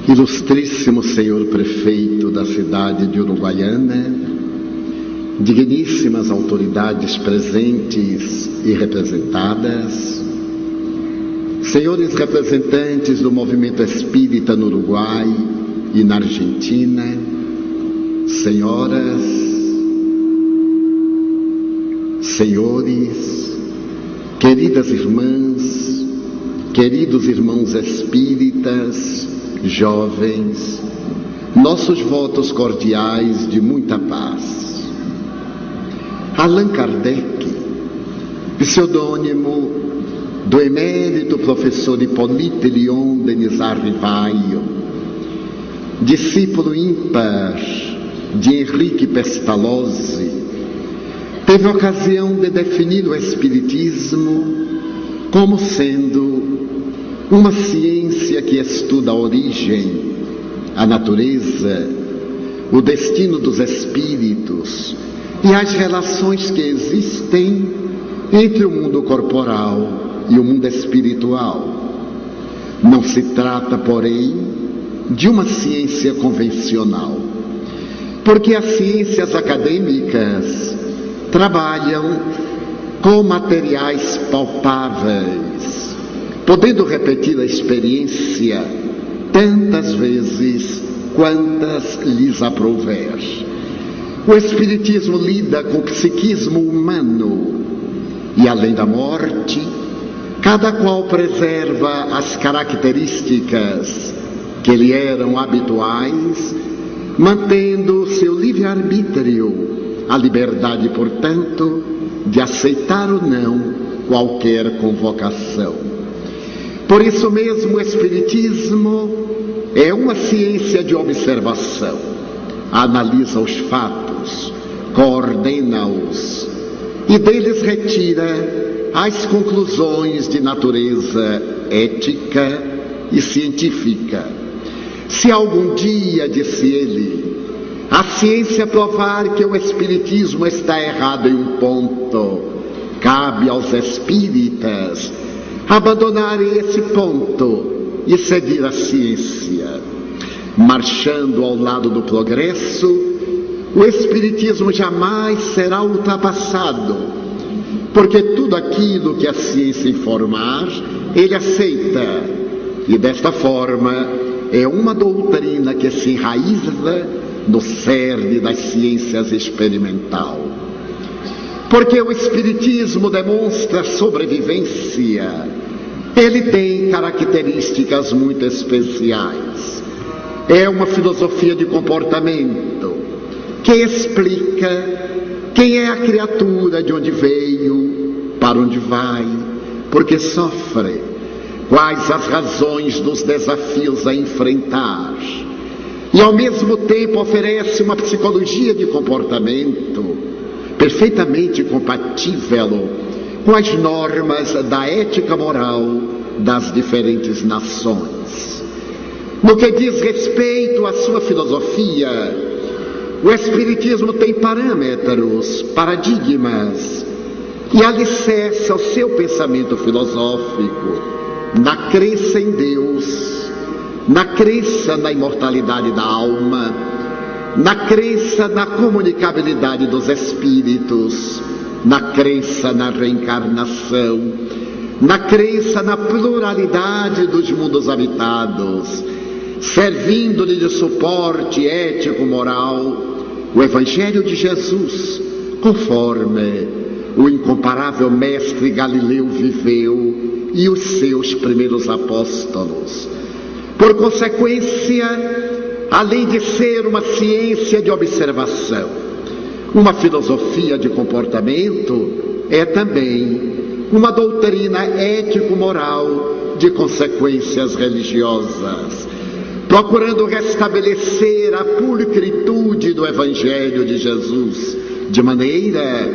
Ilustríssimo senhor prefeito da cidade de Uruguaiana, digníssimas autoridades presentes e representadas, senhores representantes do movimento espírita no Uruguai e na Argentina, senhoras, senhores, queridas irmãs, queridos irmãos espíritas, jovens, nossos votos cordiais de muita paz. Allan Kardec, pseudônimo do emérito professor Hippolyte Léon Denisard Rivaio, discípulo ímpar de Henrique Pestalozzi, teve ocasião de definir o Espiritismo como sendo uma ciência que estuda a origem, a natureza, o destino dos espíritos e as relações que existem entre o mundo corporal e o mundo espiritual. Não se trata, porém, de uma ciência convencional, porque as ciências acadêmicas trabalham com materiais palpáveis, podendo repetir a experiência tantas vezes quantas lhes aprouver. O Espiritismo lida com o psiquismo humano e, além da morte, cada qual preserva as características que lhe eram habituais, mantendo seu livre-arbítrio, a liberdade, portanto, de aceitar ou não qualquer convocação. Por isso mesmo, o Espiritismo é uma ciência de observação. Analisa os fatos, coordena-os e deles retira as conclusões de natureza ética e científica. Se algum dia, disse ele, a ciência provar que o Espiritismo está errado em um ponto, cabe aos espíritas abandonarem esse ponto e seguir a ciência. Marchando ao lado do progresso, o Espiritismo jamais será ultrapassado, porque tudo aquilo que a ciência informar, ele aceita, e desta forma é uma doutrina que se enraiza no cerne das ciências experimental. Porque o Espiritismo demonstra sobrevivência, ele tem características muito especiais. É uma filosofia de comportamento que explica quem é a criatura, de onde veio, para onde vai, porque sofre, quais as razões dos desafios a enfrentar. E ao mesmo tempo oferece uma psicologia de comportamento perfeitamente compatível com as normas da ética moral das diferentes nações. No que diz respeito à sua filosofia, o Espiritismo tem parâmetros, paradigmas e alicerça o seu pensamento filosófico na crença em Deus, na crença na imortalidade da alma, na crença na comunicabilidade dos espíritos, na crença na reencarnação, na crença na pluralidade dos mundos habitados, servindo-lhe de suporte ético-moral o Evangelho de Jesus, conforme o incomparável mestre Galileu viveu e os seus primeiros apóstolos. Por consequência, além de ser uma ciência de observação, uma filosofia de comportamento, é também uma doutrina ético-moral de consequências religiosas, procurando restabelecer a pulcritude do Evangelho de Jesus, de maneira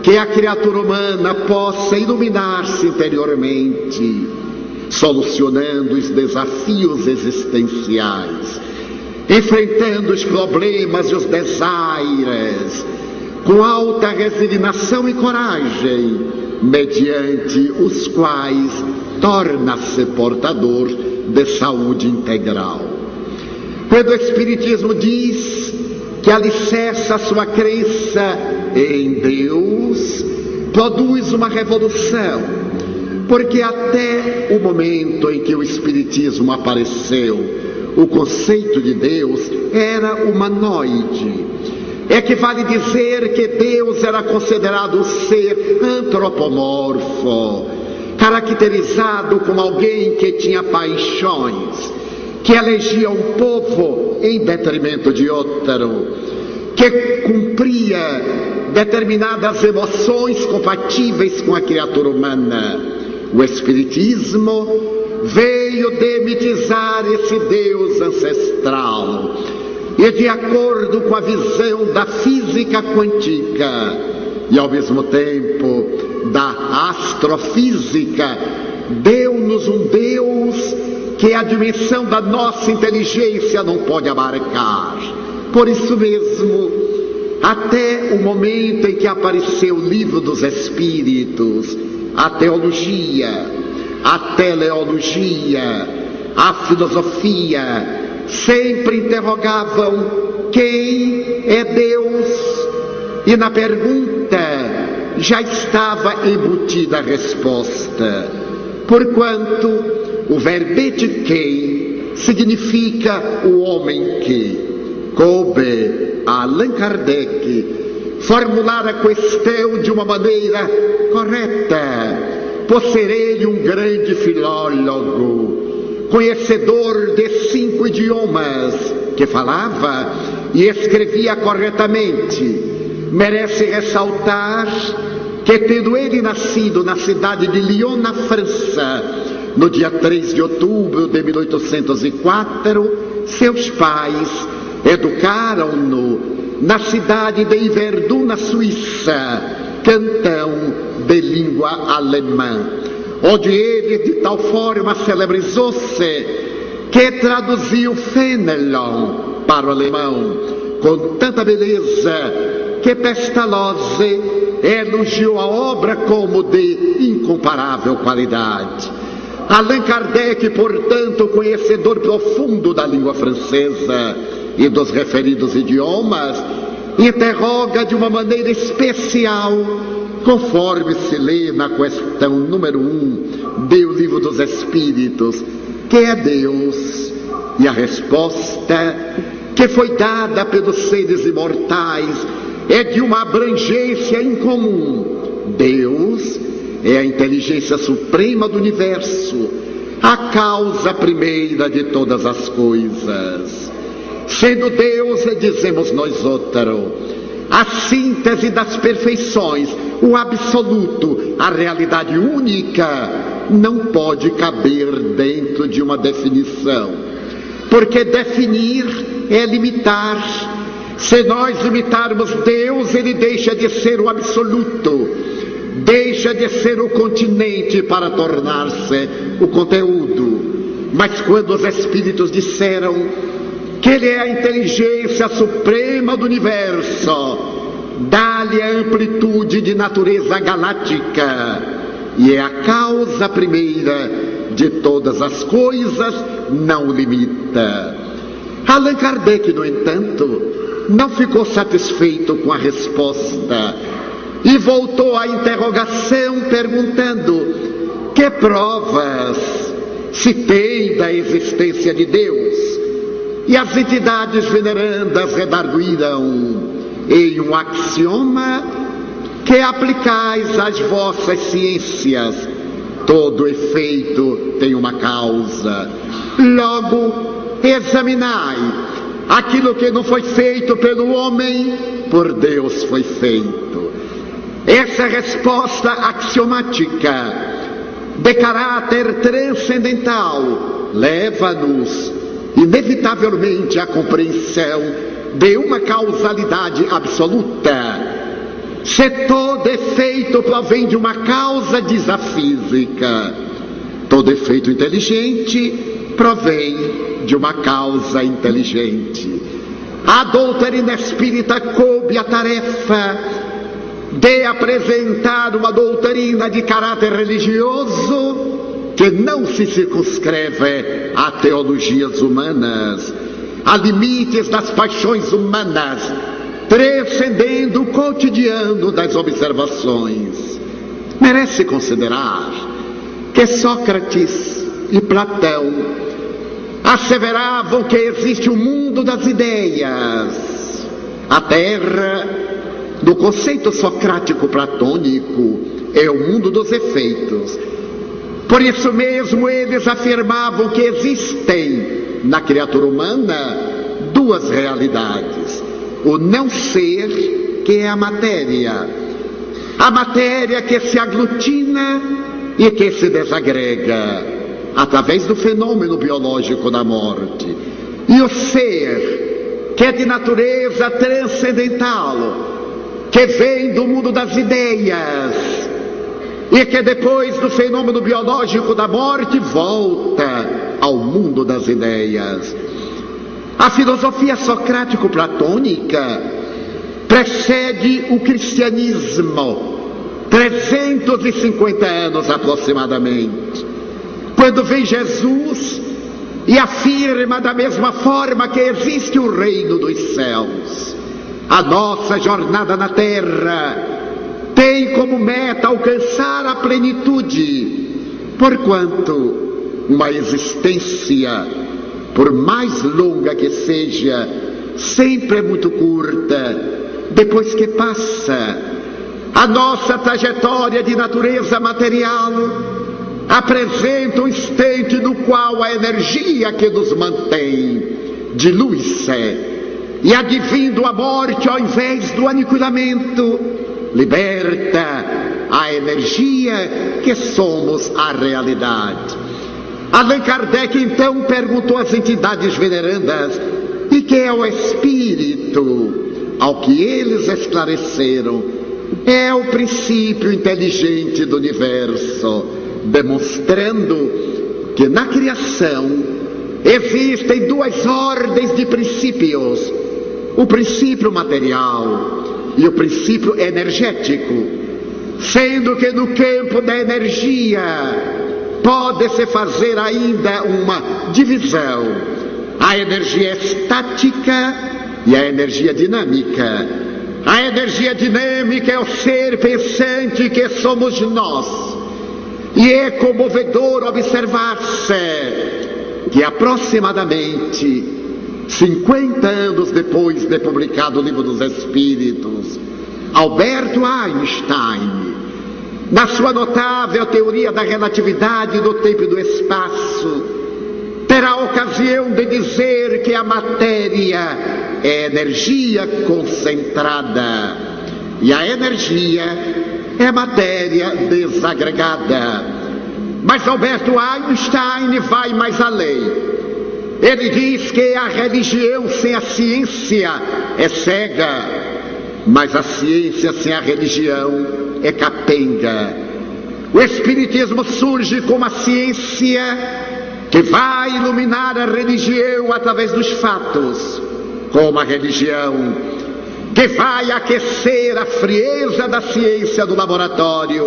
que a criatura humana possa iluminar-se interiormente, solucionando os desafios existenciais, enfrentando os problemas e os desaires, com alta resignação e coragem, mediante os quais torna-se portador de saúde integral. Quando o Espiritismo diz que alicerça a sua crença em Deus, produz uma revolução, porque até o momento em que o Espiritismo apareceu, o conceito de Deus era humanoide. Equivale dizer que Deus era considerado um ser antropomorfo, caracterizado como alguém que tinha paixões, que elegia um povo em detrimento de outro, que cumpria determinadas emoções compatíveis com a criatura humana. O Espiritismo veio demitizar esse Deus ancestral e, de acordo com a visão da física quântica e ao mesmo tempo da astrofísica, deu-nos um Deus que a dimensão da nossa inteligência não pode abarcar. Por isso mesmo, até o momento em que apareceu o Livro dos Espíritos, a teologia, a teleologia, a filosofia, sempre interrogavam quem é Deus, e na pergunta já estava embutida a resposta, porquanto o verbete quem significa o homem que. Coube a Allan Kardec formular a questão de uma maneira correta, por ser ele um grande filólogo, conhecedor de 5 idiomas, que falava e escrevia corretamente. Merece ressaltar que, tendo ele nascido na cidade de Lyon, na França, no dia 3 de outubro de 1804, seus pais educaram-no na cidade de Yverdun, na Suíça, cantão de língua alemã, onde ele de tal forma celebrizou-se que traduziu Fenelon para o alemão com tanta beleza que Pestalozzi elogiou a obra como de incomparável qualidade. Allan Kardec, portanto, conhecedor profundo da língua francesa e dos referidos idiomas, interroga de uma maneira especial, conforme se lê na questão número 1 do Livro dos Espíritos, que é Deus? E a resposta que foi dada pelos seres imortais é de uma abrangência incomum. Deus é a inteligência suprema do universo, a causa primeira de todas as coisas. Sendo Deus, dizemos nós outros, a síntese das perfeições, o absoluto, a realidade única, não pode caber dentro de uma definição, porque definir é limitar. Se nós limitarmos Deus, ele deixa de ser o absoluto, deixa de ser o continente para tornar-se o conteúdo. Mas quando os Espíritos disseram que ele é a inteligência suprema do universo, dá-lhe a amplitude de natureza galáctica e é a causa primeira de todas as coisas, não limita. Allan Kardec, no entanto, não ficou satisfeito com a resposta e voltou à interrogação perguntando: que provas se tem da existência de Deus? E as entidades venerandas redarguiram em um axioma que aplicais às vossas ciências: todo efeito tem uma causa. Logo, examinai aquilo que não foi feito pelo homem, por Deus foi feito. Essa resposta axiomática, de caráter transcendental, leva-nos inevitavelmente à compreensão de uma causalidade absoluta. Se todo efeito provém de uma causa, diz a física, todo efeito inteligente provém de uma causa inteligente. A doutrina espírita coube a tarefa de apresentar uma doutrina de caráter religioso que não se circunscreve a teologias humanas, há limites das paixões humanas, transcendendo o cotidiano das observações. Merece considerar que Sócrates e Platão asseveravam que existe o mundo das ideias. A Terra, no conceito socrático platônico, é o mundo dos efeitos. Por isso mesmo eles afirmavam que existem na criatura humana duas realidades: o não ser, que é a matéria que se aglutina e que se desagrega através do fenômeno biológico da morte, e o ser, que é de natureza transcendental, que vem do mundo das ideias e que depois do fenômeno biológico da morte volta ao mundo das ideias. A filosofia socrático-platônica precede o cristianismo 350 anos aproximadamente, quando vem Jesus e afirma da mesma forma que existe o reino dos céus. A nossa jornada na terra tem como meta alcançar a plenitude, porquanto uma existência, por mais longa que seja, sempre é muito curta depois que passa. A nossa trajetória de natureza material apresenta um instante no qual a energia que nos mantém dilui-se e, advindo a morte ao invés do aniquilamento, liberta a energia que somos a realidade. Allan Kardec então perguntou às entidades venerandas: e que é o espírito? Ao que eles esclareceram: é o princípio inteligente do universo, demonstrando que na criação existem duas ordens de princípios: o princípio material e o princípio energético, sendo que no campo da energia pode-se fazer ainda uma divisão: a energia estática e a energia dinâmica. A energia dinâmica é o ser pensante que somos nós, e é comovedor observar-se que aproximadamente 50 anos depois de publicado o Livro dos Espíritos, Albert Einstein, na sua notável teoria da relatividade do tempo e do espaço, terá a ocasião de dizer que a matéria é energia concentrada e a energia é matéria desagregada. Mas Albert Einstein vai mais além. Ele diz que a religião sem a ciência é cega, mas a ciência sem a religião é capenga. O Espiritismo surge como a ciência que vai iluminar a religião através dos fatos, como a religião que vai aquecer a frieza da ciência do laboratório,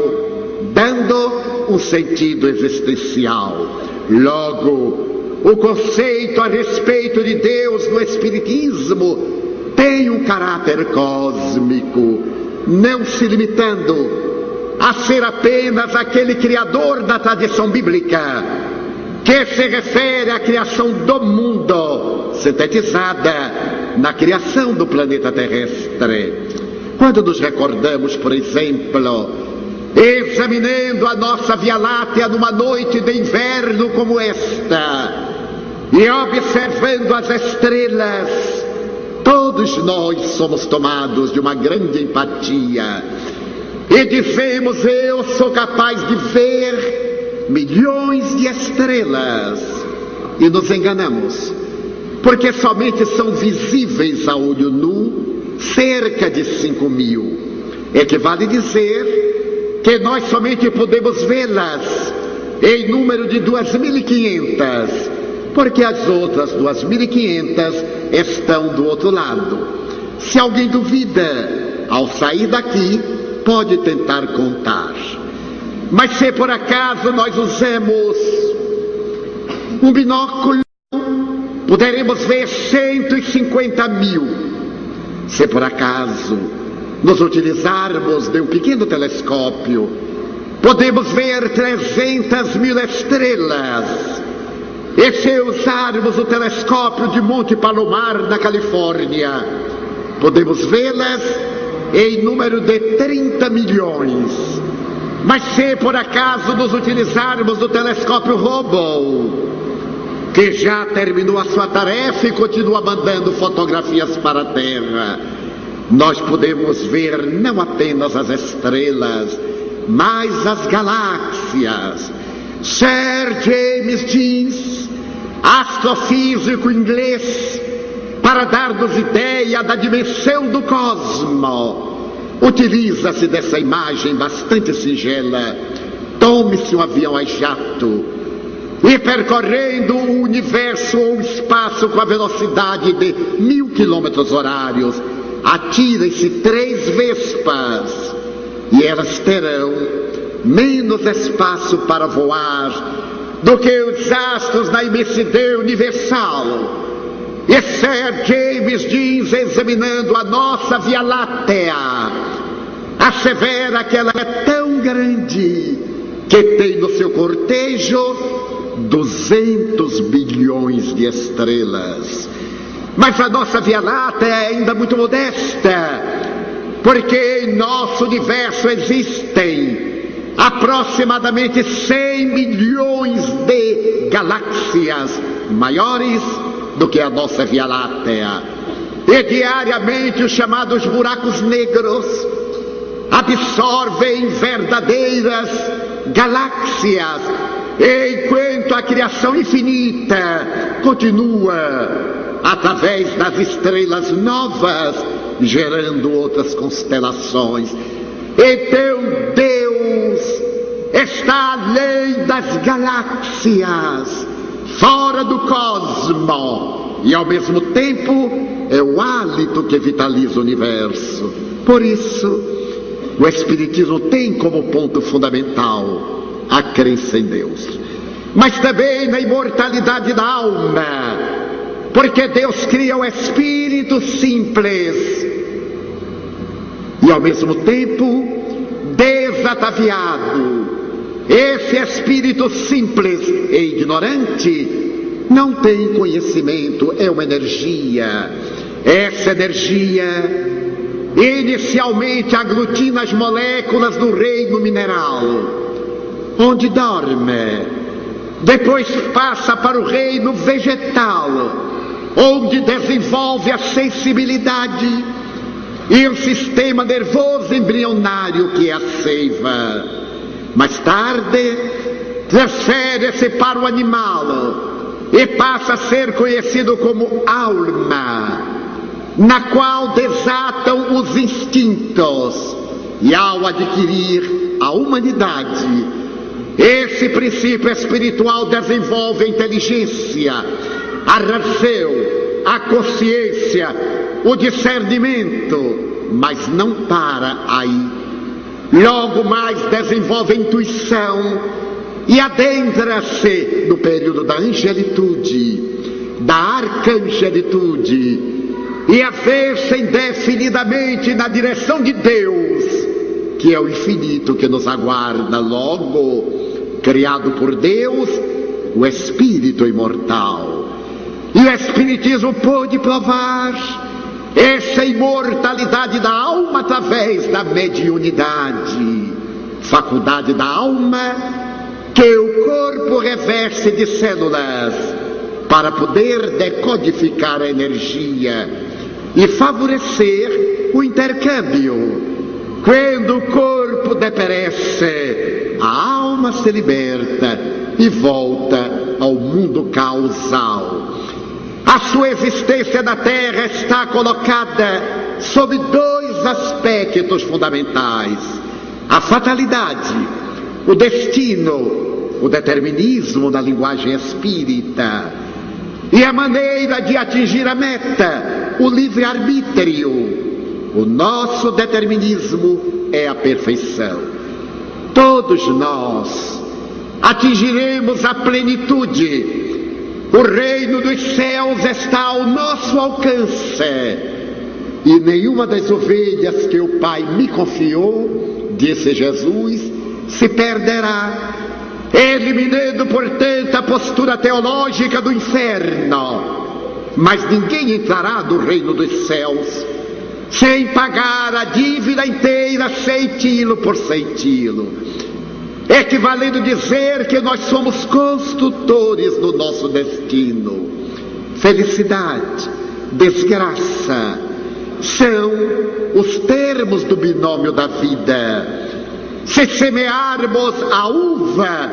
dando um sentido existencial. Logo, o conceito a respeito de Deus no Espiritismo tem um caráter cósmico, não se limitando a ser apenas aquele criador da tradição bíblica, que se refere à criação do mundo, sintetizada na criação do planeta terrestre. Quando nos recordamos, por exemplo, examinando a nossa Via Láctea numa noite de inverno como esta, e observando as estrelas, todos nós somos tomados de uma grande empatia, e dizemos: eu sou capaz de ver milhões de estrelas, e nos enganamos, porque somente são visíveis a olho nu cerca de 5.000. Equivale dizer que nós somente podemos vê-las em número de 2.500, porque as outras 2.500 estão do outro lado. Se alguém duvida, ao sair daqui, pode tentar contar. Mas se por acaso nós usamos um binóculo poderemos ver 150 mil, se por acaso nos utilizarmos de um pequeno telescópio. Podemos ver 300 mil estrelas. E se usarmos o telescópio de Monte Palomar, na Califórnia, podemos vê-las em número de 30 milhões. Mas se por acaso nos utilizarmos do telescópio Hubble, que já terminou a sua tarefa e continua mandando fotografias para a Terra, nós podemos ver não apenas as estrelas, mas as galáxias. Sir James Jeans, astrofísico inglês, para dar-nos ideia da dimensão do cosmos, utiliza-se dessa imagem bastante singela. Tome-se um avião a jato e, percorrendo o universo ou o espaço com a velocidade de 1000 km/h, atire-se 3 vespas e elas terão menos espaço para voar do que os astros na imensidão universal. E Sir James Jeans, examinando a nossa Via Láctea, assevera que ela é tão grande que tem no seu cortejo 200 bilhões de estrelas. Mas a nossa Via Láctea é ainda muito modesta, porque em nosso universo existem aproximadamente 100 milhões de galáxias maiores do que a nossa Via Láctea. E diariamente os chamados buracos negros absorvem verdadeiras galáxias, enquanto a criação infinita continua através das estrelas novas, gerando outras constelações. Então Deus está além das galáxias, fora do cosmos, e ao mesmo tempo é o hálito que vitaliza o universo. Por isso, o Espiritismo tem como ponto fundamental a crença em Deus, mas também na imortalidade da alma, porque Deus cria o espírito simples e ao mesmo tempo desataviado. Esse espírito simples e ignorante não tem conhecimento, é uma energia. Essa energia inicialmente aglutina as moléculas do reino mineral, onde dorme, depois passa para o reino vegetal, onde desenvolve a sensibilidade e o sistema nervoso embrionário, que é a seiva. Mais tarde, transfere-se para o animal e passa a ser conhecido como alma, na qual desatam os instintos, e ao adquirir a humanidade, esse princípio espiritual desenvolve a inteligência, a razão, a consciência, o discernimento, mas não para aí. Logo mais desenvolve a intuição e adentra-se no período da angelitude, da arcangelitude, e a ver-se indefinidamente na direção de Deus, que é o infinito que nos aguarda. Logo, criado por Deus, o espírito imortal. E o Espiritismo pôde provar essa imortalidade da alma através da mediunidade, faculdade da alma que o corpo reveste de células para poder decodificar a energia e favorecer o intercâmbio. Quando o corpo deperece, a alma se liberta e volta ao mundo causal. A sua existência na Terra está colocada sob 2 aspectos fundamentais: a fatalidade, o destino, o determinismo na linguagem espírita, e a maneira de atingir a meta, o livre-arbítrio. O nosso determinismo é a perfeição. Todos nós atingiremos a plenitude O reino dos céus está ao nosso alcance, e nenhuma das ovelhas que o Pai me confiou, disse Jesus, se perderá, eliminando, portanto, a postura teológica do inferno. Mas ninguém entrará no reino dos céus sem pagar a dívida inteira, centilo por centilo, equivalendo dizer que nós somos construtores do nosso destino. Felicidade, desgraça, são os termos do binômio da vida. Se semearmos a uva,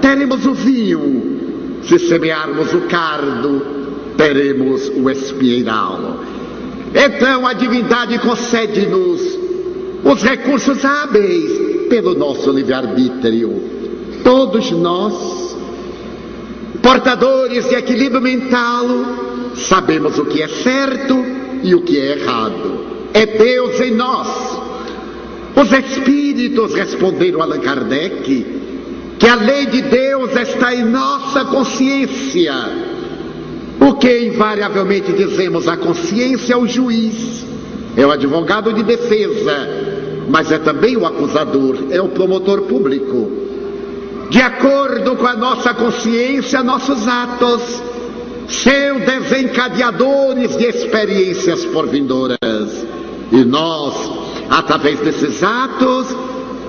teremos o vinho. Se semearmos o cardo, teremos o espinheiral. Então a divindade concede-nos os recursos hábeis pelo nosso livre-arbítrio. Todos nós, portadores de equilíbrio mental, sabemos o que é certo e o que é errado. É Deus em nós. Os espíritos responderam a Allan Kardec que a lei de Deus está em nossa consciência. O que invariavelmente dizemos, a consciência é o juiz, é o advogado de defesa, mas é também o acusador, é o promotor público. De acordo com a nossa consciência, nossos atos são desencadeadores de experiências por vindouras. E nós, através desses atos,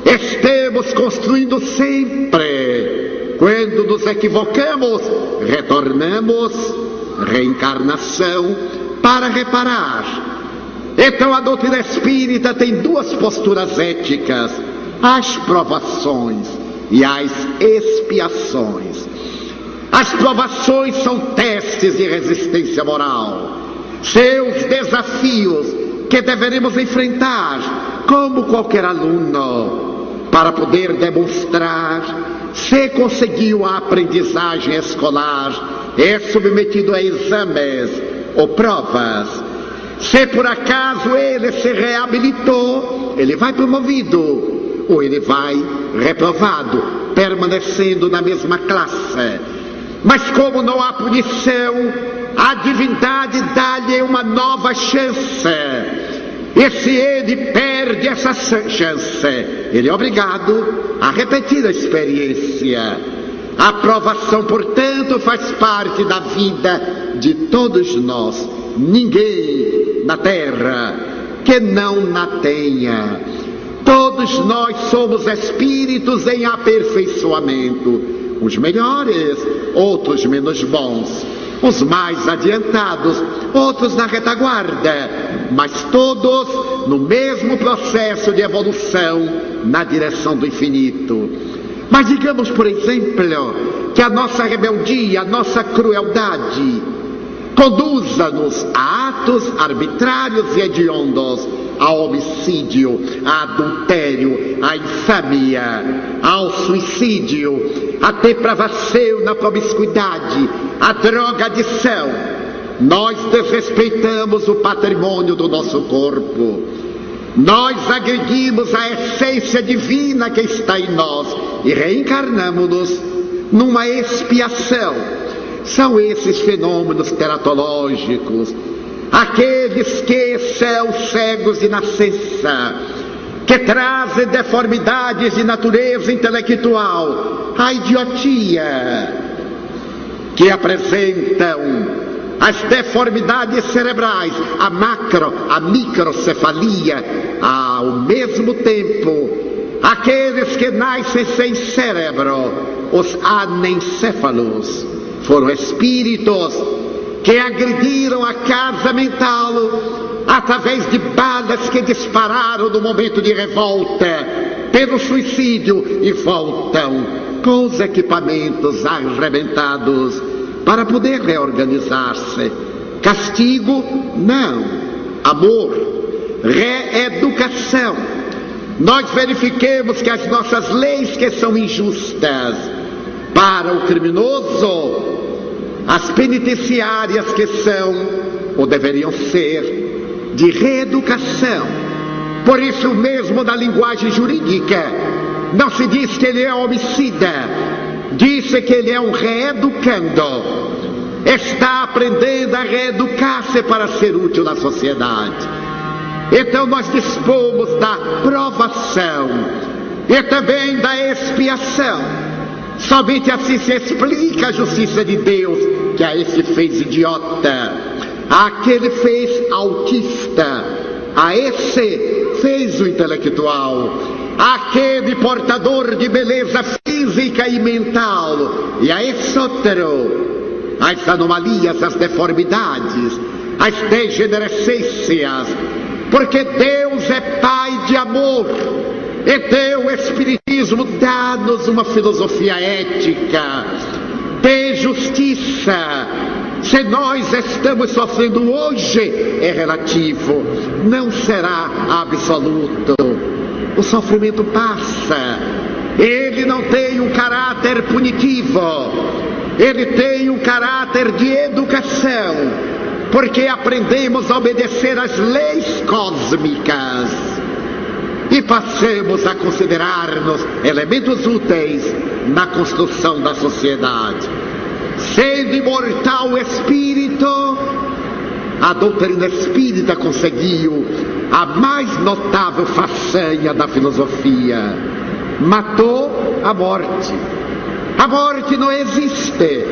estamos construindo sempre. Quando nos equivocamos, retornamos, reencarnação, para reparar. Então a doutrina espírita tem duas posturas éticas: as provações e as expiações. As provações são testes de resistência moral, seus desafios que deveremos enfrentar como qualquer aluno, para poder demonstrar se conseguiu a aprendizagem escolar, é submetido a exames ou provas. Se por acaso ele se reabilitou, ele vai promovido, ou ele vai reprovado, permanecendo na mesma classe. Mas como não há punição, a divindade dá-lhe uma nova chance. E se ele perde essa chance, ele é obrigado a repetir a experiência. A provação, portanto, faz parte da vida de todos nós. Ninguém na terra que não na tenha. Todos nós somos espíritos em aperfeiçoamento. Uns melhores, outros menos bons. Uns mais adiantados, outros na retaguarda, mas todos no mesmo processo de evolução na direção do infinito. Mas digamos, por exemplo, que a nossa rebeldia, a nossa crueldade conduza-nos a atos arbitrários e hediondos, ao homicídio, a adultério, a infâmia, ao suicídio, a depravação na promiscuidade, a drogadição. Nós desrespeitamos o patrimônio do nosso corpo. Nós agredimos a essência divina que está em nós e reencarnamos-nos numa expiação. São esses fenômenos teratológicos, aqueles que são cegos de nascença, que trazem deformidades de natureza intelectual, a idiotia, que apresentam as deformidades cerebrais, a microcefalia, ao mesmo tempo, aqueles que nascem sem cérebro, os anencéfalos, foram espíritos que agrediram a casa mental através de balas que dispararam no momento de revolta, pelo suicídio, e voltam com os equipamentos arrebentados para poder reorganizar-se. Castigo? Não. Amor. Reeducação. Nós verifiquemos que as nossas leis que são injustas para o criminoso, as penitenciárias que são, ou deveriam ser, de reeducação. Por isso mesmo, na linguagem jurídica, não se diz que ele é homicida, diz que ele é um reeducando. está aprendendo a reeducar-se para ser útil na sociedade. Então nós dispomos da provação e também da expiação. Somente assim se explica a justiça de Deus, que a esse fez idiota, aquele fez autista, a esse fez o intelectual, aquele portador de beleza física e mental, e a esse outro, as anomalias, as deformidades, as degenerescências, porque Deus é Pai de amor. Então o Espiritismo dá-nos uma filosofia ética de justiça. Se nós estamos sofrendo hoje, é relativo, não será absoluto. O sofrimento passa, ele não tem um caráter punitivo, ele tem um caráter de educação, porque aprendemos a obedecer às leis cósmicas e passamos a considerar-nos elementos úteis na construção da sociedade. Sendo imortal o espírito, a doutrina espírita conseguiu a mais notável façanha da filosofia: matou a morte. A morte não existe.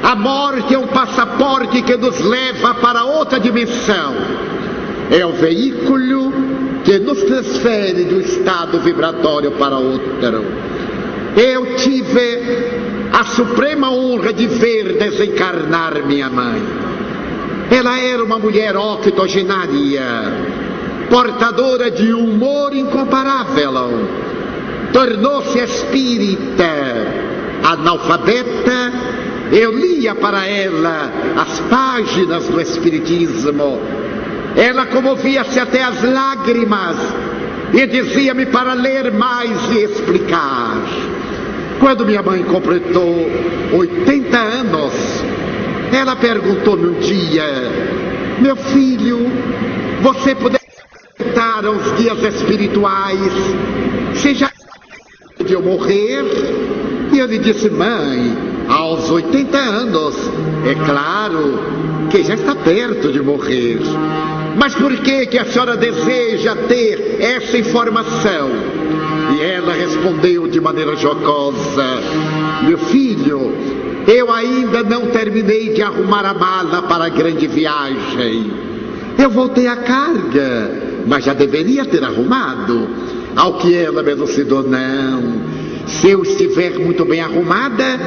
A morte é um passaporte que nos leva para outra dimensão. É o veículo que nos transfere de um estado vibratório para outro. Eu tive a suprema honra de ver desencarnar minha mãe. Ela era uma mulher octogenária, portadora de um humor incomparável. Tornou-se espírita, analfabeta. Eu lia para ela as páginas do Espiritismo. Ela comovia-se até as lágrimas e dizia-me para ler mais e explicar. Quando minha mãe completou 80 anos, ela perguntou-me um dia: meu filho, você poderia aceitar aos dias espirituais se já de eu morrer? E eu lhe disse: mãe, aos 80 anos, é claro que já está perto de morrer. Mas por que a senhora deseja ter essa informação? E ela respondeu de maneira jocosa: meu filho, eu ainda não terminei de arrumar a mala para a grande viagem. Eu voltei à carga, mas já deveria ter arrumado. Ao que ela me elucidou: não, se eu estiver muito bem arrumada,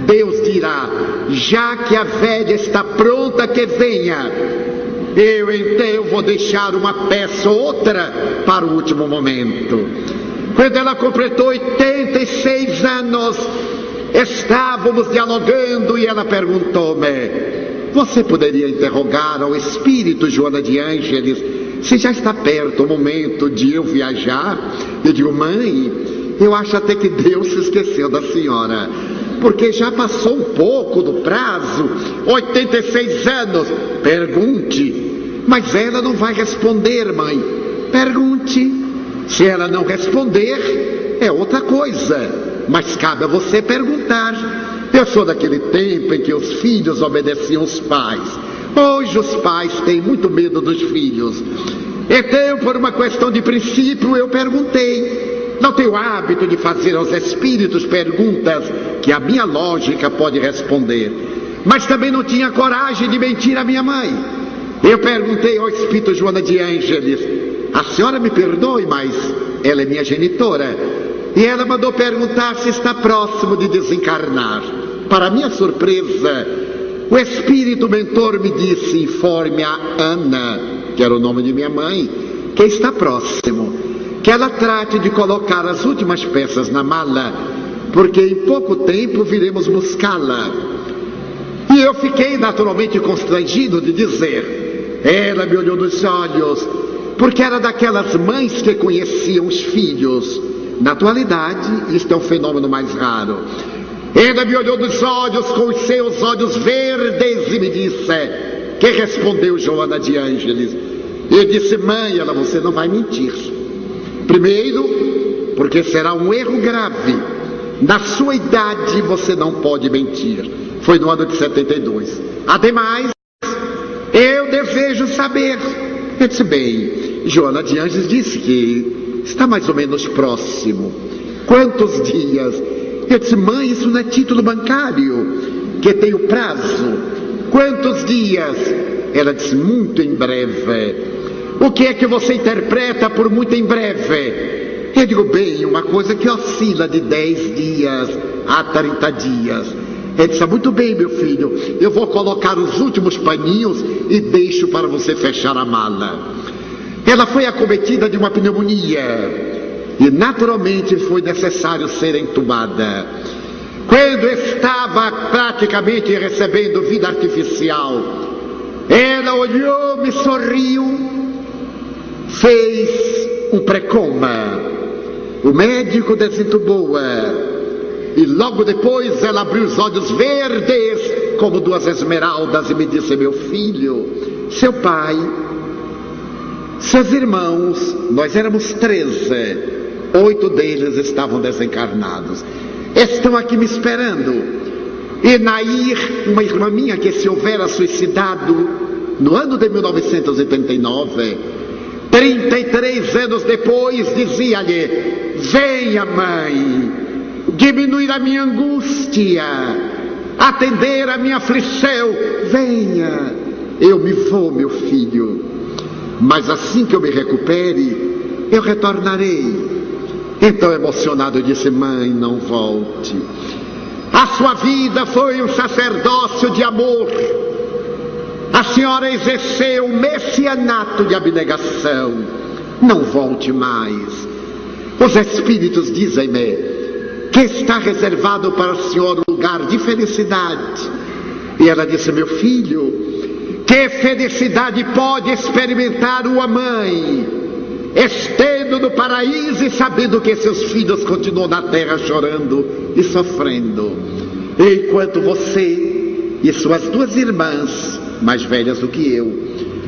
Deus dirá: já que a velha está pronta, que venha. Eu então vou deixar uma peça ou outra para o último momento. Quando ela completou 86 anos, estávamos dialogando e ela perguntou-me: você poderia interrogar ao espírito Joana de Ângeles se já está perto o momento de eu viajar? Eu digo: mãe, eu acho até que Deus se esqueceu da senhora, porque já passou um pouco do prazo, 86 anos. Pergunte. Mas ela não vai responder, mãe. Pergunte. Se ela não responder, é outra coisa, mas cabe a você perguntar. Eu sou daquele tempo em que os filhos obedeciam os pais. Hoje os pais têm muito medo dos filhos. Então, por uma questão de princípio, eu perguntei. Não tenho hábito de fazer aos espíritos perguntas que a minha lógica pode responder, mas também não tinha coragem de mentir à minha mãe. Eu perguntei ao espírito Joana de Ângeles: a senhora me perdoe, mas ela é minha genitora. E ela mandou perguntar se está próximo de desencarnar. Para minha surpresa, o espírito mentor me disse: informe a Ana, que era o nome de minha mãe, que está próximo, que ela trate de colocar as últimas peças na mala, porque em pouco tempo viremos buscá-la. E eu fiquei naturalmente constrangido de dizer. Ela me olhou nos olhos, porque era daquelas mães que conheciam os filhos. Na atualidade, isto é um fenômeno mais raro. Ela me olhou nos olhos com os seus olhos verdes e me disse: que respondeu Joana de Ângeles? Eu disse: mãe, você não vai mentir. Primeiro, porque será um erro grave. Na sua idade você não pode mentir. Foi no ano de 72. Ademais, eu desejo saber. Eu disse, bem, Joana de Anjos disse que está mais ou menos próximo. Quantos dias? Eu disse, mãe, isso não é título bancário, que tem o prazo. Quantos dias? Ela disse, muito em breve. O que é que você interpreta por muito em breve? Eu digo, bem, uma coisa que oscila de 10 dias a 30 dias. Ele disse, muito bem, meu filho, eu vou colocar os últimos paninhos e deixo para você fechar a mala. Ela foi acometida de uma pneumonia e naturalmente foi necessário ser entubada. Quando estava praticamente recebendo vida artificial, ela olhou, me sorriu, fez um pré-coma. O médico desentubou-a. E logo depois ela abriu os olhos verdes como duas esmeraldas e me disse, meu filho, seu pai, seus irmãos, nós éramos 13, 8 deles estavam desencarnados, estão aqui me esperando. E Nair, uma irmã minha que se houvera suicidado no ano de 1989, 33 anos depois, dizia-lhe, venha mãe, diminuir a minha angústia, atender a minha aflição, venha, eu me vou, meu filho, mas assim que eu me recupere, eu retornarei. Então emocionado eu disse, mãe, não volte, a sua vida foi um sacerdócio de amor, a senhora exerceu o messianato de abnegação, não volte mais. Os espíritos dizem-me que está reservado para a senhora um lugar de felicidade. E ela disse, meu filho, que felicidade pode experimentar uma mãe, estando no paraíso e sabendo que seus filhos continuam na terra chorando e sofrendo, enquanto você e suas 2 irmãs, mais velhas do que eu,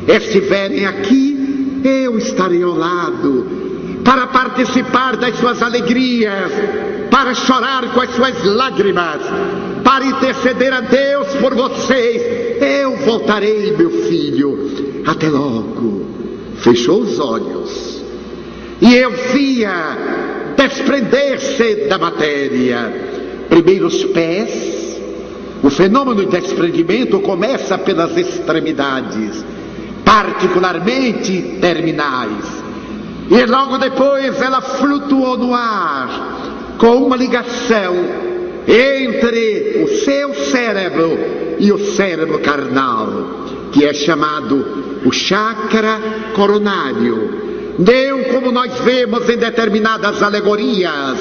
estiverem aqui, eu estarei ao lado, para participar das suas alegrias, para chorar com as suas lágrimas, para interceder a Deus por vocês. Eu voltarei, meu filho. Até logo. Fechou os olhos e eu via desprender-se da matéria. Primeiro os pés. O fenômeno de desprendimento começa pelas extremidades, particularmente terminais. E logo depois ela flutuou no ar, com uma ligação entre o seu cérebro e o cérebro carnal, que é chamado o chakra coronário. Não como nós vemos em determinadas alegorias,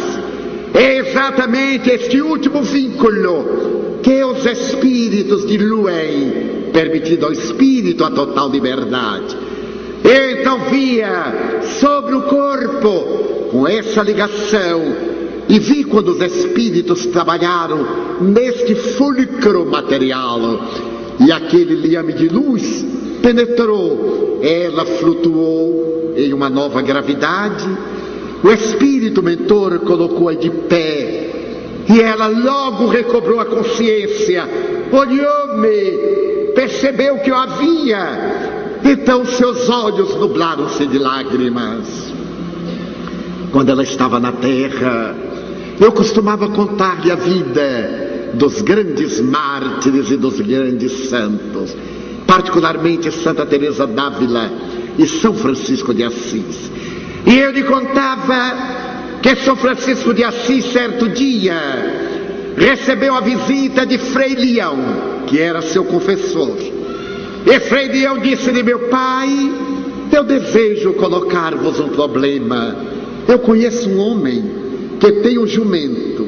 é exatamente este último vínculo que os espíritos diluem, permitindo ao espírito a total liberdade. Então via sobre o corpo com essa ligação, e vi quando os espíritos trabalharam neste fulcro material, e aquele liame de luz penetrou, ela flutuou em uma nova gravidade. O espírito mentor colocou-a de pé, e ela logo recobrou a consciência, olhou-me, percebeu que eu havia. Então seus olhos nublaram-se de lágrimas. Quando ela estava na terra, eu costumava contar-lhe a vida dos grandes mártires e dos grandes santos, particularmente Santa Teresa d'Ávila e São Francisco de Assis. E eu lhe contava que São Francisco de Assis, certo dia, recebeu a visita de Frei Leão, que era seu confessor. E Frei Leão disse-lhe, meu pai, eu desejo colocar-vos um problema. Eu conheço um homem que tem um jumento.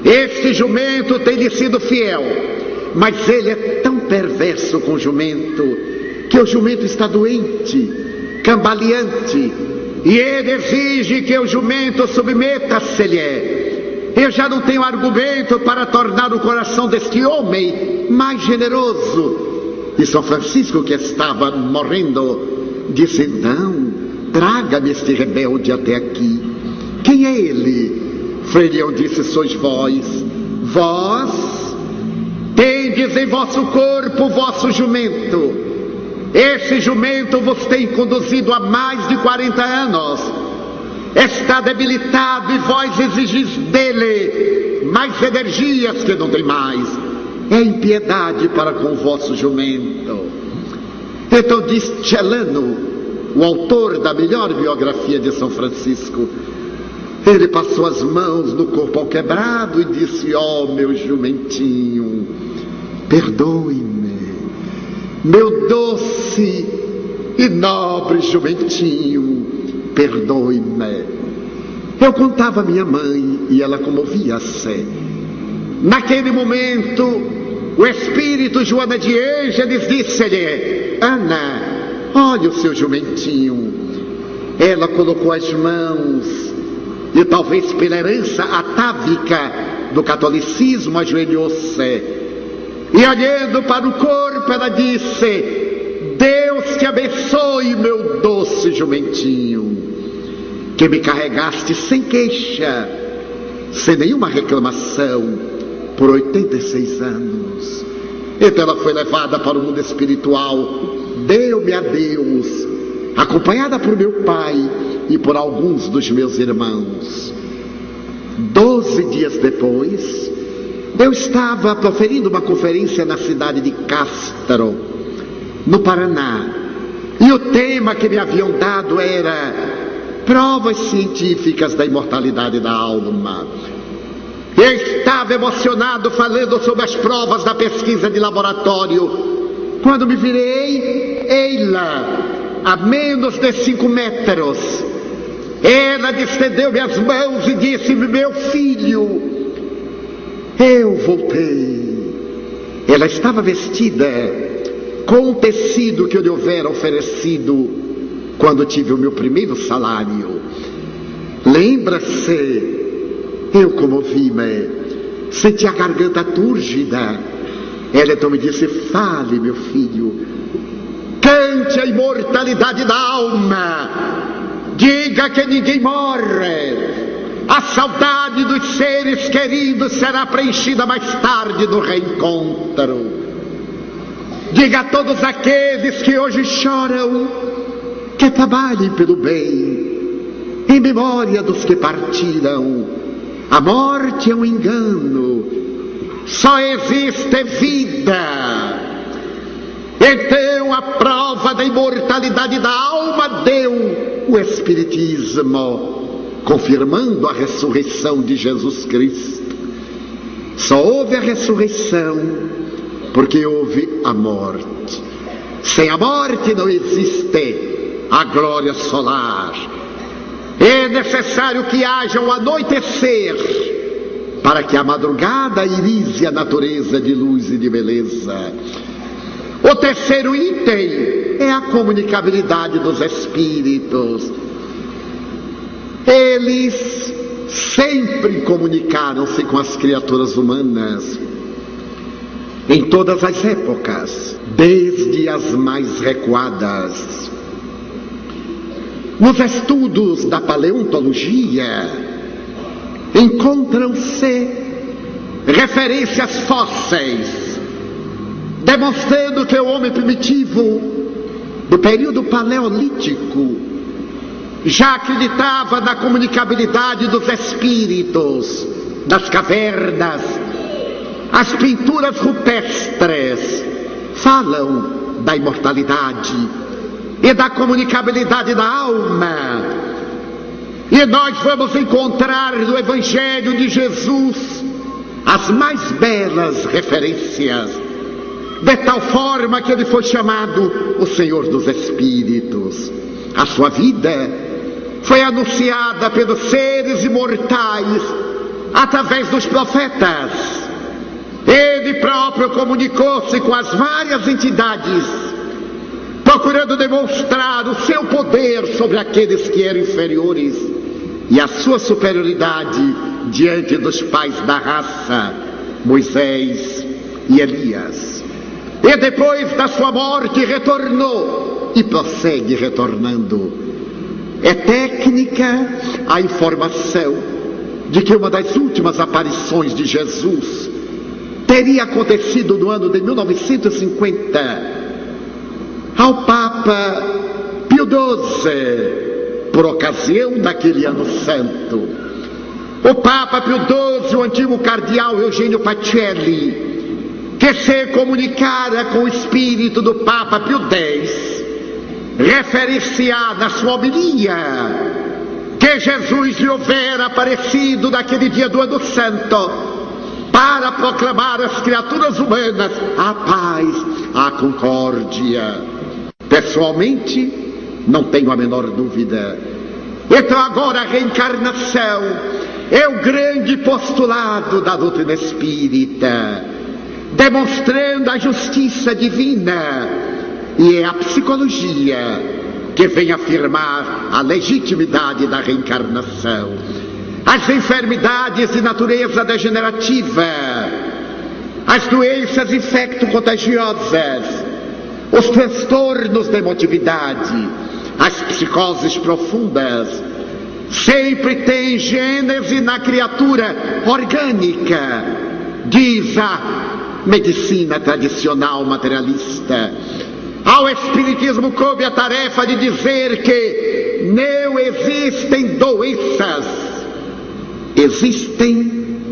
Este jumento tem lhe sido fiel, mas ele é tão perverso com o jumento, que o jumento está doente, cambaleante, e ele exige que o jumento submeta-se-lhe. Eu já não tenho argumento para tornar o coração deste homem mais generoso. E São Francisco, que estava morrendo, disse, não, traga-me este rebelde até aqui. Quem é ele? Frei Leão disse, sois vós. Vós tem tendes em vosso corpo o vosso jumento. Esse jumento vos tem conduzido há mais de 40 anos. Está debilitado e vós exigis dele mais energias que não tem mais. É impiedade para com o vosso jumento. Então diz Celano, o autor da melhor biografia de São Francisco, ele passou as mãos no corpo ao quebrado e disse: ó, meu jumentinho, perdoe-me, meu doce e nobre jumentinho, perdoe-me. Eu contava a minha mãe e ela comovia-se. Naquele momento, o espírito Joana de Ângeles disse-lhe: Ana, olha o seu jumentinho. Ela colocou as mãos e, talvez pela herança atávica do catolicismo, ajoelhou-se. E olhando para o corpo, ela disse: Deus te abençoe, meu doce jumentinho, que me carregaste sem queixa, sem nenhuma reclamação, por 86 anos. Então ela foi levada para o mundo espiritual, deu-me a Deus, acompanhada por meu pai e por alguns dos meus irmãos. 12 dias depois, eu estava proferindo uma conferência na cidade de Castro, no Paraná, e o tema que me haviam dado era provas científicas da imortalidade da alma. Eu estava emocionado falando sobre as provas da pesquisa de laboratório, quando me virei, ei-la, a menos de 5 metros. Ela estendeu-me as mãos e disse-me: meu filho, eu voltei. Ela estava vestida com um tecido que eu lhe houvera oferecido quando tive o meu primeiro salário. Lembra-se? Eu comovi-me, senti a garganta túrgida. Ela então me disse: fale, meu filho, cante a imortalidade da alma, diga que ninguém morre, a saudade dos seres queridos será preenchida mais tarde no reencontro. Diga a todos aqueles que hoje choram que trabalhem pelo bem, em memória dos que partiram. A morte é um engano, só existe vida. Então a prova da imortalidade da alma deu o Espiritismo, confirmando a ressurreição de Jesus Cristo. Só houve a ressurreição porque houve a morte. Sem a morte não existe a glória solar. É necessário que haja um anoitecer para que a madrugada irise a natureza de luz e de beleza. O terceiro item é a comunicabilidade dos espíritos. Eles sempre comunicaram-se com as criaturas humanas, em todas as épocas, desde as mais recuadas. Nos estudos da paleontologia, encontram-se referências fósseis, demonstrando que o homem primitivo, do período paleolítico, já acreditava na comunicabilidade dos espíritos das cavernas. As pinturas rupestres falam da imortalidade e da comunicabilidade da alma. E nós vamos encontrar no Evangelho de Jesus as mais belas referências, de tal forma que ele foi chamado o Senhor dos Espíritos. A sua vida foi anunciada pelos seres imortais através dos profetas. Ele próprio comunicou-se com as várias entidades, procurando demonstrar o seu poder sobre aqueles que eram inferiores e a sua superioridade diante dos pais da raça, Moisés e Elias. E depois da sua morte retornou e prossegue retornando. É técnica a informação de que uma das últimas aparições de Jesus teria acontecido no ano de 1950 ao Papa Pio XII, por ocasião daquele ano santo. O Papa Pio XII, o antigo cardeal Eugênio Pacelli, que se comunicara com o espírito do Papa Pio X, referir-se-á na sua homilia que Jesus lhe houvera aparecido naquele dia do ano santo para proclamar às criaturas humanas a paz, a concórdia. Pessoalmente, não tenho a menor dúvida. Então agora a reencarnação é o grande postulado da doutrina espírita, demonstrando a justiça divina, e é a psicologia que vem afirmar a legitimidade da reencarnação. As enfermidades de natureza degenerativa, as doenças infecto-contagiosas, os transtornos de emotividade, as psicoses profundas, sempre têm gênese na criatura orgânica, diz a medicina tradicional materialista. Ao Espiritismo coube a tarefa de dizer que não existem doenças, existem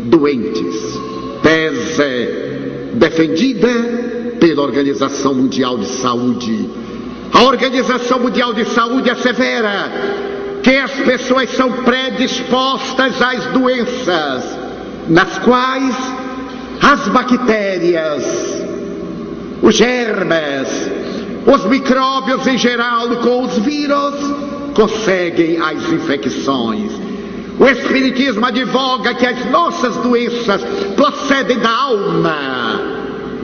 doentes. Tese defendida pela Organização Mundial de Saúde. A Organização Mundial de Saúde assevera que as pessoas são predispostas às doenças, nas quais as bactérias, os germes, os micróbios em geral, com os vírus, conseguem as infecções. O Espiritismo advoga que as nossas doenças procedem da alma.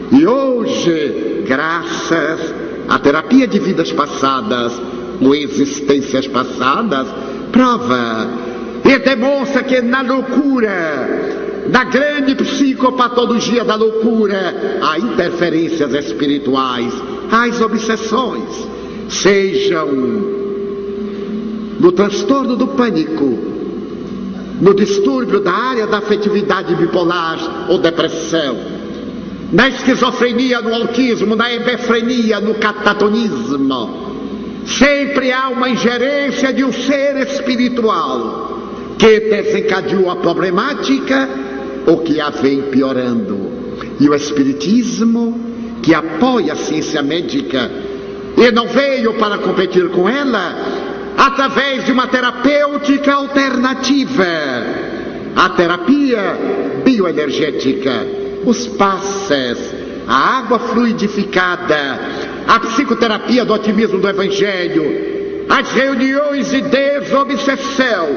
E hoje, graças à terapia de vidas passadas, ou existências passadas, prova e demonstra que na loucura, na grande psicopatologia da loucura, há interferências espirituais, as obsessões, sejam no transtorno do pânico, no distúrbio da área da afetividade bipolar ou depressão, na esquizofrenia, no autismo, na hebefrenia, no catatonismo. Sempre há uma ingerência de um ser espiritual que desencadeou a problemática ou que a vem piorando. E o Espiritismo, que apoia a ciência médica e não veio para competir com ela, através de uma terapêutica alternativa, a terapia bioenergética, os passes, a água fluidificada, a psicoterapia do otimismo do Evangelho, as reuniões de desobsessão,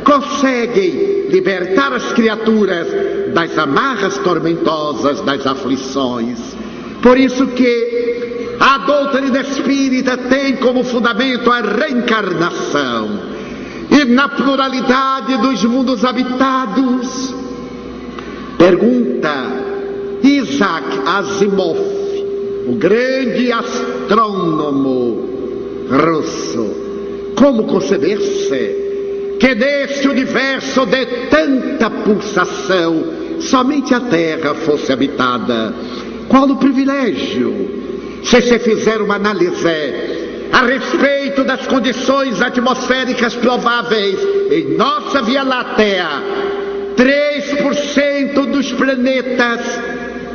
conseguem libertar as criaturas das amarras tormentosas das aflições. Por isso que a doutrina espírita tem como fundamento a reencarnação. E na pluralidade dos mundos habitados, pergunta Isaac Asimov, o grande astrônomo russo, como conceber-se que neste universo de tanta pulsação somente a Terra fosse habitada? Qual o privilégio? Se se fizer uma análise a respeito das condições atmosféricas prováveis em nossa Via Láctea, 3% dos planetas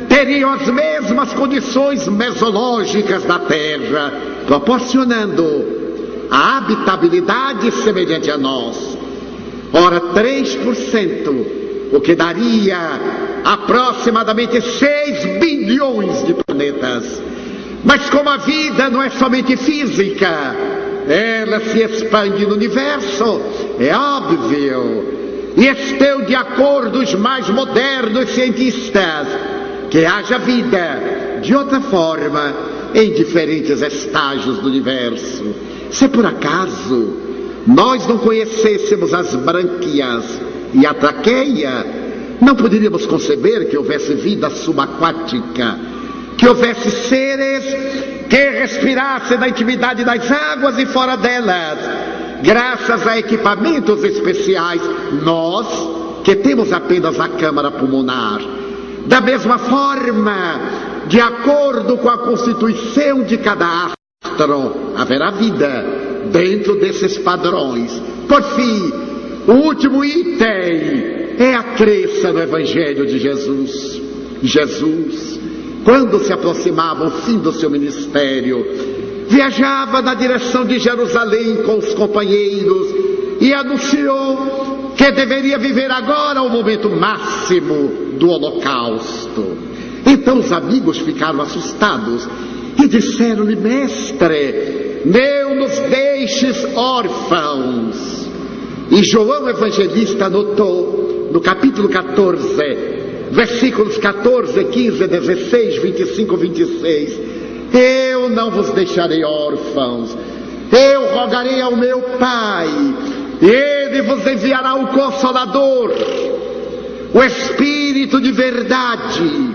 teriam as mesmas condições mesológicas da Terra, proporcionando a habitabilidade semelhante a nós. Ora, 3%, o que daria aproximadamente 6 bilhões de planetas. Mas como a vida não é somente física, ela se expande no universo, é óbvio, e estão de acordo os mais modernos cientistas, que haja vida de outra forma em diferentes estágios do universo. Se por acaso nós não conhecêssemos as brânquias e a traqueia, não poderíamos conceber que houvesse vida subaquática, que houvesse seres que respirassem na intimidade das águas e fora delas, graças a equipamentos especiais, nós que temos apenas a câmara pulmonar. Da mesma forma, de acordo com a constituição de cada astro, haverá vida dentro desses padrões. Por fim, o último item é a crença no Evangelho de Jesus. Jesus, quando se aproximava o fim do seu ministério, viajava na direção de Jerusalém com os companheiros e anunciou que deveria viver agora o momento máximo do holocausto. Então os amigos ficaram assustados e disseram-lhe: Mestre, não nos deixes órfãos. E João Evangelista anotou no capítulo 14, versículos 14, 15, 16, 25, 26: Eu não vos deixarei órfãos, eu rogarei ao meu Pai, e Ele vos enviará o Consolador, o Espírito de verdade,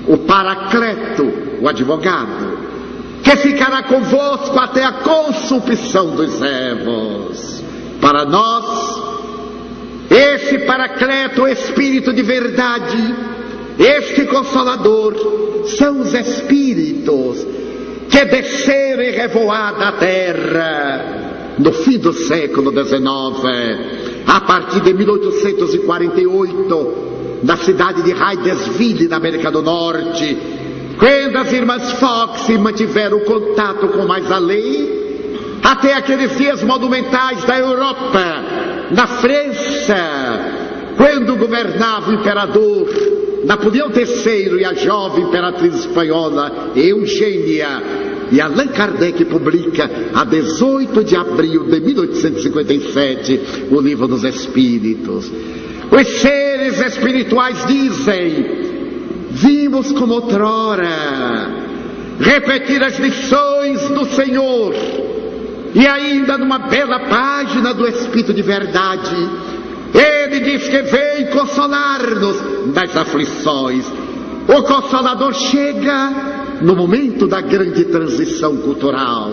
o Paracleto, o advogado, que ficará convosco até a consumpção dos éons. Para nós, esse Paracleto, o Espírito de verdade, este Consolador, são os Espíritos que desceram e revoaram da terra no fim do século XIX, a partir de 1848, na cidade de Hydesville, na América do Norte, quando as irmãs Fox mantiveram contato com o mais além, até aqueles dias monumentais da Europa, na França, quando governava o imperador Napoleão III e a jovem imperatriz espanhola Eugênia, e Allan Kardec publica, a 18 de abril de 1857, o Livro dos Espíritos. Os seres espirituais dizem: vimos como outrora repetir as lições do Senhor. E ainda numa bela página do Espírito de Verdade, ele diz que vem consolar-nos nas aflições. O Consolador chega no momento da grande transição cultural.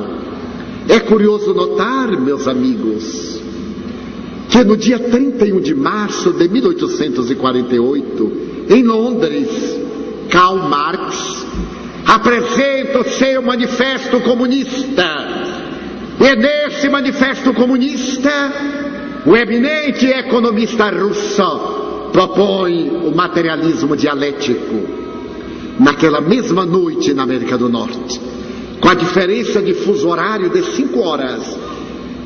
É curioso notar, meus amigos, que no dia 31 de março de 1848, em Londres, Karl Marx apresenta o seu manifesto comunista. E nesse manifesto comunista, o eminente economista russo propõe o materialismo dialético. Naquela mesma noite na América do Norte, com a diferença de fuso horário de 5 horas,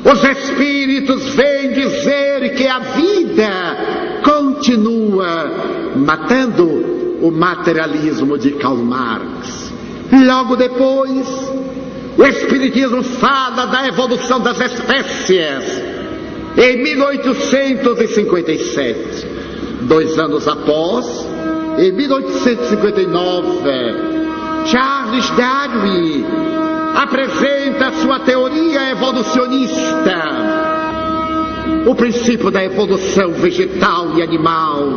os espíritos vêm dizer que a vida continua, matando o materialismo de Karl Marx. Logo depois, o Espiritismo fala da evolução das espécies. Em 1857, 2 anos após, em 1859, Charles Darwin apresenta sua teoria evolucionista, o princípio da evolução vegetal e animal,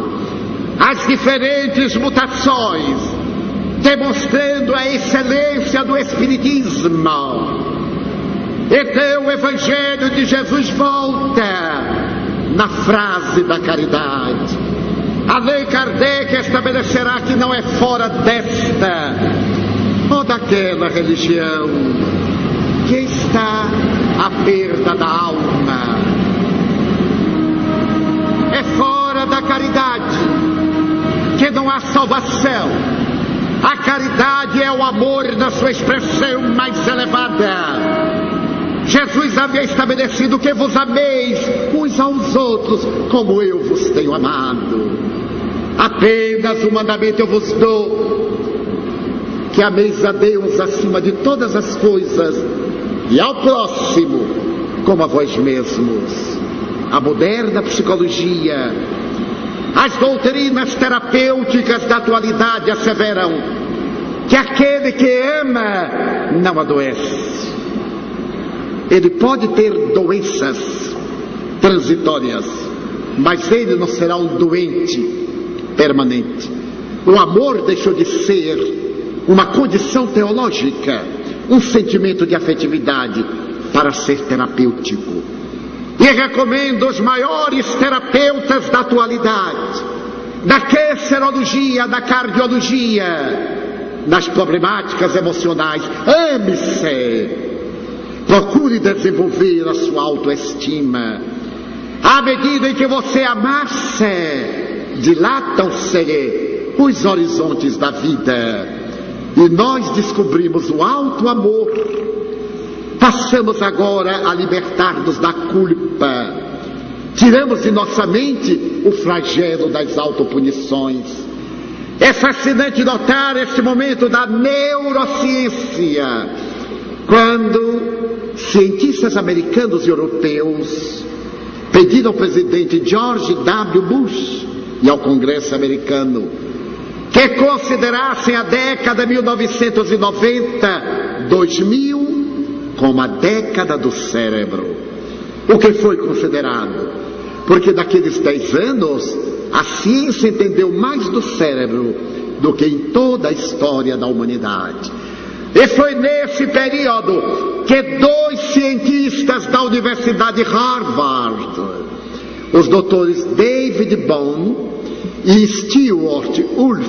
as diferentes mutações, demonstrando a excelência do Espiritismo. Então o Evangelho de Jesus volta na frase da caridade. Allan Kardec estabelecerá que não é fora desta ou daquela religião que está a perda da alma. É fora da caridade que não há salvação. A caridade é o amor na sua expressão mais elevada. Jesus havia estabelecido que vos ameis uns aos outros como eu vos tenho amado. Apenas um mandamento eu vos dou, que ameis a Deus acima de todas as coisas e ao próximo como a vós mesmos. A moderna psicologia, as doutrinas terapêuticas da atualidade asseveram que aquele que ama não adoece. Ele pode ter doenças transitórias, mas ele não será um doente permanente. O amor deixou de ser uma condição teológica, um sentimento de afetividade, para ser terapêutico. E recomendo os maiores terapeutas da atualidade, da cancerologia, da cardiologia, nas problemáticas emocionais. Ame-se. Procure desenvolver a sua autoestima. À medida em que você amar-se, dilatam-se os horizontes da vida. E nós descobrimos o alto amor. Passamos agora a libertar-nos da culpa. Tiramos de nossa mente o flagelo das autopunições. É fascinante notar este momento da neurociência, quando cientistas americanos e europeus pediram ao presidente George W. Bush e ao Congresso americano que considerassem a década 1990-2000 como a década do cérebro. O que foi considerado? Porque naqueles 10 anos a ciência entendeu mais do cérebro do que em toda a história da humanidade. E foi nesse período que 2 cientistas da Universidade Harvard, os doutores David Bohm e Stewart Wolf,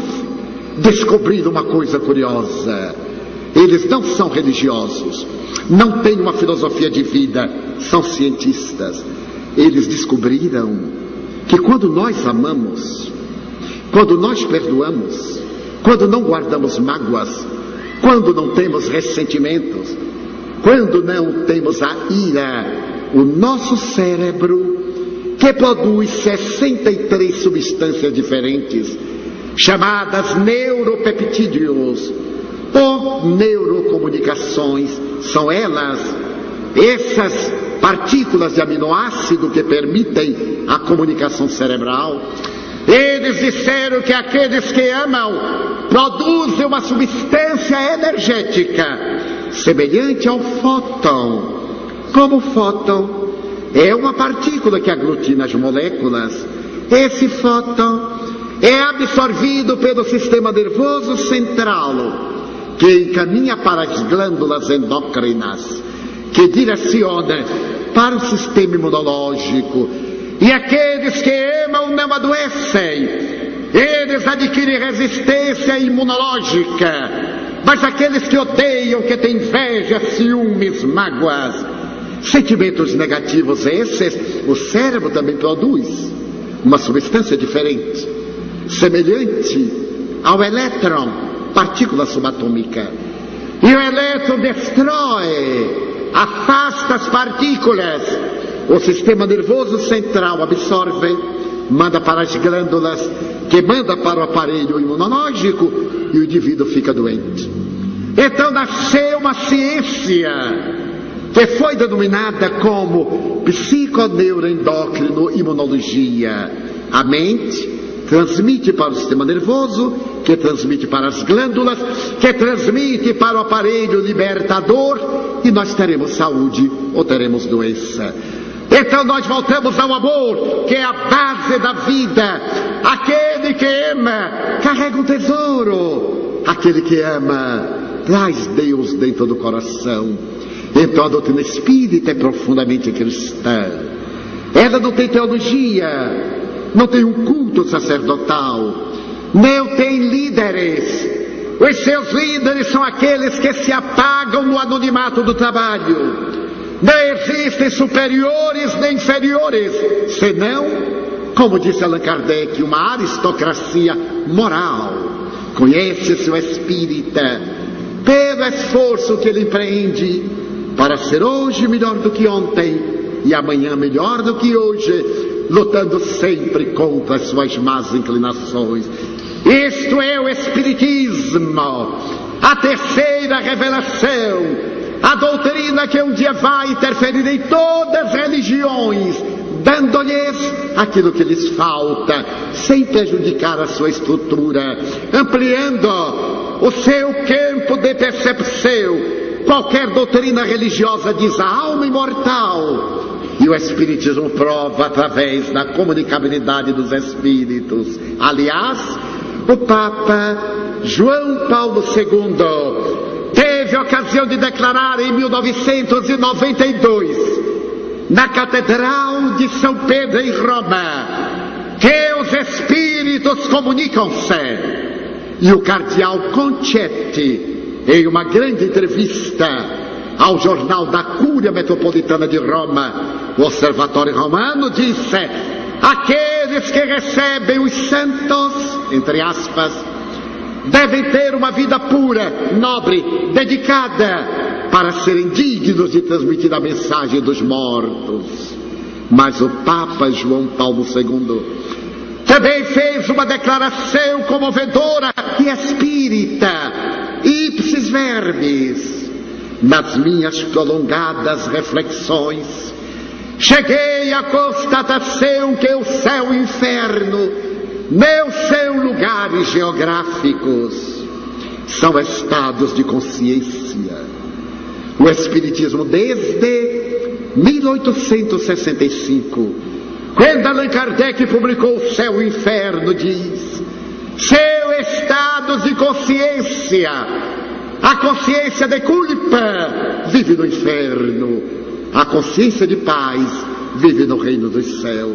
descobriram uma coisa curiosa. Eles não são religiosos, não têm uma filosofia de vida, são cientistas. Eles descobriram que quando nós amamos, quando nós perdoamos, quando não guardamos mágoas, quando não temos ressentimentos, quando não temos a ira, o nosso cérebro, que produz 63 substâncias diferentes, chamadas neuropeptídeos, ou neurocomunicações, são elas, essas partículas de aminoácido que permitem a comunicação cerebral. Eles disseram que aqueles que amam produzem uma substância energética semelhante ao fóton. Como o fóton é uma partícula que aglutina as moléculas, esse fóton é absorvido pelo sistema nervoso central, que encaminha para as glândulas endócrinas, que direciona para o sistema imunológico. E aqueles que amam não adoecem, eles adquirem resistência imunológica. Mas aqueles que odeiam, que têm inveja, ciúmes, mágoas, sentimentos negativos esses, o cérebro também produz uma substância diferente, semelhante ao elétron, partícula subatômica. E o elétron destrói, afasta as partículas. O sistema nervoso central absorve, manda para as glândulas, que manda para o aparelho imunológico, e o indivíduo fica doente. Então nasceu uma ciência que foi denominada como psiconeuroendócrino-imunologia. A mente transmite para o sistema nervoso, que transmite para as glândulas, que transmite para o aparelho libertador, e nós teremos saúde ou teremos doença. Então nós voltamos ao amor, que é a base da vida. Aquele que ama carrega um tesouro. Aquele que ama traz Deus dentro do coração. Então a doutrina espírita é profundamente cristã. Ela não tem teologia, não tem um culto sacerdotal, não tem líderes. Os seus líderes são aqueles que se apagam no anonimato do trabalho. Não existem superiores nem inferiores, senão, como disse Allan Kardec, uma aristocracia moral. Conhece-se o espírita pelo esforço que ele empreende para ser hoje melhor do que ontem e amanhã melhor do que hoje, lutando sempre contra as suas más inclinações. Isto é o Espiritismo, a terceira revelação, a doutrina que um dia vai interferir em todas as religiões, dando-lhes aquilo que lhes falta, sem prejudicar a sua estrutura, ampliando o seu campo de percepção. Qualquer doutrina religiosa diz a alma imortal, e o Espiritismo prova através da comunicabilidade dos espíritos. Aliás, o Papa João Paulo II teve a ocasião de declarar em 1992, na Catedral de São Pedro em Roma, que os espíritos comunicam-se. E o cardeal Concetti, em uma grande entrevista ao jornal da Cúria Metropolitana de Roma, o Observatório Romano, disse: aqueles que recebem os santos, entre aspas, devem ter uma vida pura, nobre, dedicada, para serem dignos de transmitir a mensagem dos mortos. Mas o Papa João Paulo II também fez uma declaração comovedora e espírita, ipsis verbis. Nas minhas prolongadas reflexões, cheguei à constatação que o céu e o inferno não são lugares geográficos, são estados de consciência. O Espiritismo, desde 1865, quando Allan Kardec publicou O Céu e o Inferno, diz: são estados de consciência. A consciência de culpa vive no inferno, a consciência de paz vive no reino dos céus.